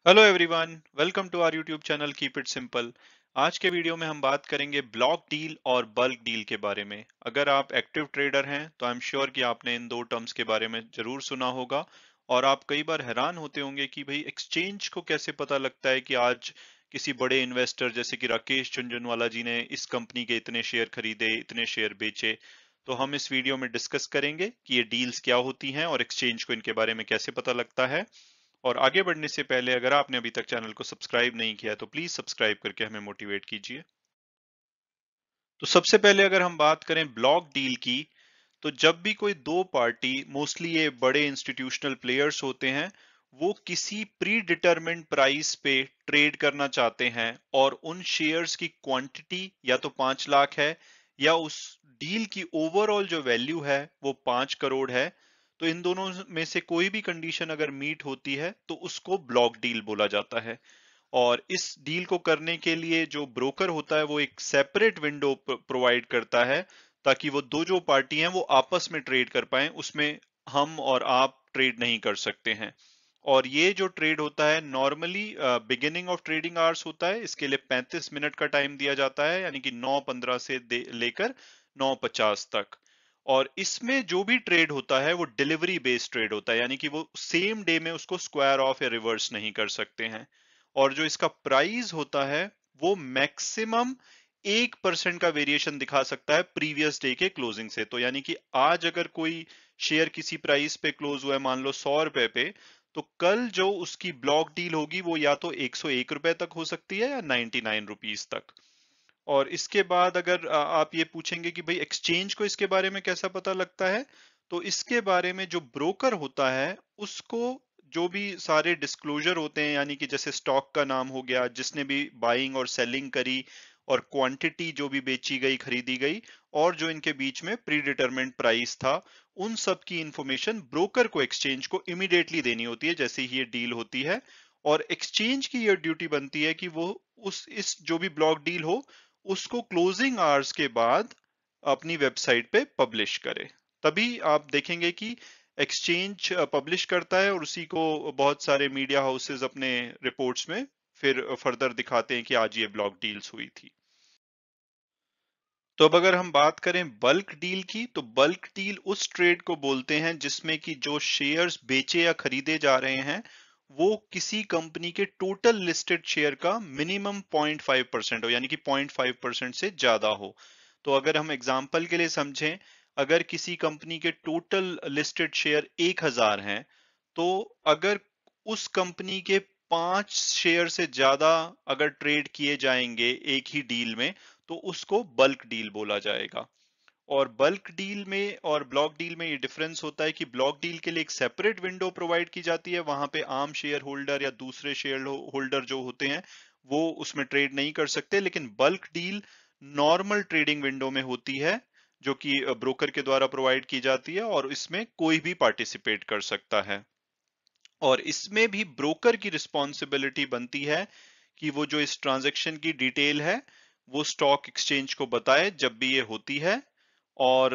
Hello everyone, welcome to our YouTube channel keep it simple. आज के video में हम बात करेंगे ब्लॉक डील और बल्क डील के बारे में। अगर आप एक्टिव ट्रेडर हैं तो आई एम श्योर कि आपने इन दो टर्म्स के बारे में जरूर सुना होगा। और आप कई बार हैरान होते होंगे कि भाई एक्सचेंज को कैसे पता लगता है कि आज किसी बड़े इन्वेस्टर जैसे कि राकेश झुनझुनवाला जी ने इस कंपनी के इतने शेयर खरीदे, इतने शेयर बेचे। तो हम इस वीडियो में डिस्कस करेंगे कि ये डील्स क्या होती हैं और एक्सचेंज को इनके बारे में कैसे पता लगता है। और आगे बढ़ने से पहले अगर आपने अभी तक चैनल को सब्सक्राइब नहीं किया है तो प्लीज सब्सक्राइब करके हमें मोटिवेट कीजिए। तो सबसे पहले अगर हम बात करें ब्लॉक डील की, तो जब भी कोई दो पार्टी, मोस्टली ये बड़े इंस्टीट्यूशनल प्लेयर्स होते हैं, वो किसी प्री डिटरमिन्ड प्राइस पे ट्रेड करना चाहते हैं और उन शेयर्स की क्वांटिटी या तो 5 लाख है या उस डील की ओवरऑल जो वैल्यू है वो 5 करोड़ है, तो इन दोनों में से कोई भी कंडीशन अगर मीट होती है तो उसको ब्लॉक डील बोला जाता है। और इस डील को करने के लिए जो ब्रोकर होता है वो एक सेपरेट विंडो प्रोवाइड करता है, ताकि वो दो जो पार्टी हैं वो आपस में ट्रेड कर पाए, उसमें हम और आप ट्रेड नहीं कर सकते हैं। और ये जो ट्रेड होता है normally beginning of trading hours होता है, इसके लिए 35 मिनट का टाइम दिया जाता है, यानी कि 9:15 से लेकर 9:50 तक। और इसमें जो भी ट्रेड होता है वो डिलीवरी बेस्ड ट्रेड होता है, यानी कि वो सेम डे में उसको स्क्वायर ऑफ या रिवर्स नहीं कर सकते हैं। और जो इसका प्राइस होता है वो मैक्सिमम 1% का वेरिएशन दिखा सकता है प्रीवियस डे के क्लोजिंग से। तो यानी कि आज अगर कोई शेयर किसी प्राइस पे क्लोज हुआ है, मान लो 100 रुपए पे, तो कल जो उसकी ब्लॉक डील होगी वो या तो 101 रुपए तक हो सकती है या 99 रुपीज तक। और इसके बाद अगर आप ये पूछेंगे कि भाई एक्सचेंज को इसके बारे में कैसा पता लगता है, तो इसके बारे में जो ब्रोकर होता है उसको जो भी सारे डिस्क्लोजर होते हैं, यानी कि जैसे स्टॉक का नाम हो गया, जिसने भी बाइंग और सेलिंग करी, और क्वांटिटी जो भी बेची गई खरीदी गई, और जो इनके बीच में प्री डिटरमिन्ड प्राइस था, उन सब की इंफॉर्मेशन ब्रोकर को एक्सचेंज को इमीडिएटली देनी होती है जैसे ही ये डील होती है। और एक्सचेंज की ये ड्यूटी बनती है कि वो उस इस जो भी ब्लॉक डील हो उसको क्लोजिंग आवर्स के बाद अपनी वेबसाइट पे पब्लिश करे। तभी आप देखेंगे कि एक्सचेंज पब्लिश करता है और उसी को बहुत सारे मीडिया हाउसेस अपने रिपोर्ट्स में फिर फर्दर दिखाते हैं कि आज ये ब्लॉक डील्स हुई थी। तो अब अगर हम बात करें बल्क डील की, तो बल्क डील उस ट्रेड को बोलते हैं जिसमें कि जो शेयर्स बेचे या खरीदे जा रहे हैं वो किसी कंपनी के टोटल लिस्टेड शेयर का मिनिमम 0.5% हो, यानी कि 0.5% से ज्यादा हो। तो अगर हम एग्जांपल के लिए समझें, अगर किसी कंपनी के टोटल लिस्टेड शेयर 1000 हैं, तो अगर उस कंपनी के 5 शेयर से ज्यादा अगर ट्रेड किए जाएंगे एक ही डील में, तो उसको बल्क डील बोला जाएगा। और बल्क डील में और ब्लॉक डील में ये डिफरेंस होता है कि ब्लॉक डील के लिए एक सेपरेट विंडो प्रोवाइड की जाती है, वहां पे आम शेयर होल्डर या दूसरे शेयर होल्डर जो होते हैं वो उसमें ट्रेड नहीं कर सकते। लेकिन bulk deal normal trading window में होती है, जो कि ब्रोकर के द्वारा प्रोवाइड की जाती है, और इसमें कोई भी पार्टिसिपेट कर सकता है। और इसमें भी ब्रोकर की रिस्पॉन्सिबिलिटी बनती है कि वो जो इस ट्रांजैक्शन की डिटेल है वो स्टॉक एक्सचेंज को बताए जब भी ये होती है। और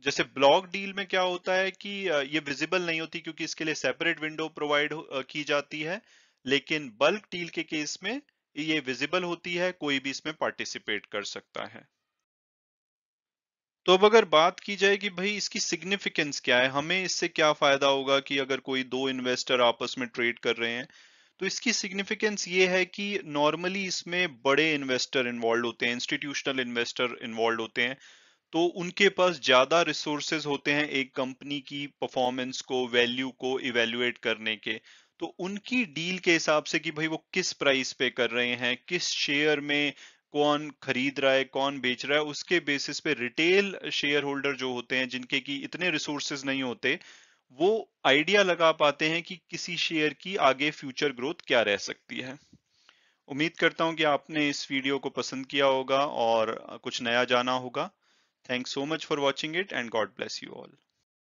जैसे ब्लॉक डील में क्या होता है कि ये विजिबल नहीं होती क्योंकि इसके लिए सेपरेट विंडो प्रोवाइड की जाती है। लेकिन बल्क डील के केस में ये विजिबल होती है, कोई भी इसमें पार्टिसिपेट कर सकता है। तो अब अगर बात की जाए कि भाई इसकी सिग्निफिकेंस क्या है, हमें इससे क्या फायदा होगा कि अगर कोई दो इन्वेस्टर आपस में ट्रेड कर रहे हैं, तो इसकी सिग्निफिकेंस ये है कि नॉर्मली इसमें बड़े इन्वेस्टर इन्वॉल्व होते हैं, इंस्टीट्यूशनल इन्वेस्टर इन्वॉल्व होते हैं। तो उनके पास ज्यादा रिसोर्सेज होते हैं एक कंपनी की परफॉर्मेंस को, वैल्यू को इवेल्युएट करने के। तो उनकी डील के हिसाब से कि भाई वो किस प्राइस पे कर रहे हैं, किस शेयर में कौन खरीद रहा है कौन बेच रहा है, उसके बेसिस पे रिटेल शेयर होल्डर जो होते हैं जिनके की इतने रिसोर्सेज नहीं होते, वो आइडिया लगा पाते हैं कि किसी शेयर की आगे फ्यूचर ग्रोथ क्या रह सकती है। उम्मीद करता हूं कि आपने इस वीडियो को पसंद किया होगा और कुछ नया जाना होगा। Thanks so much for watching it and God bless you all.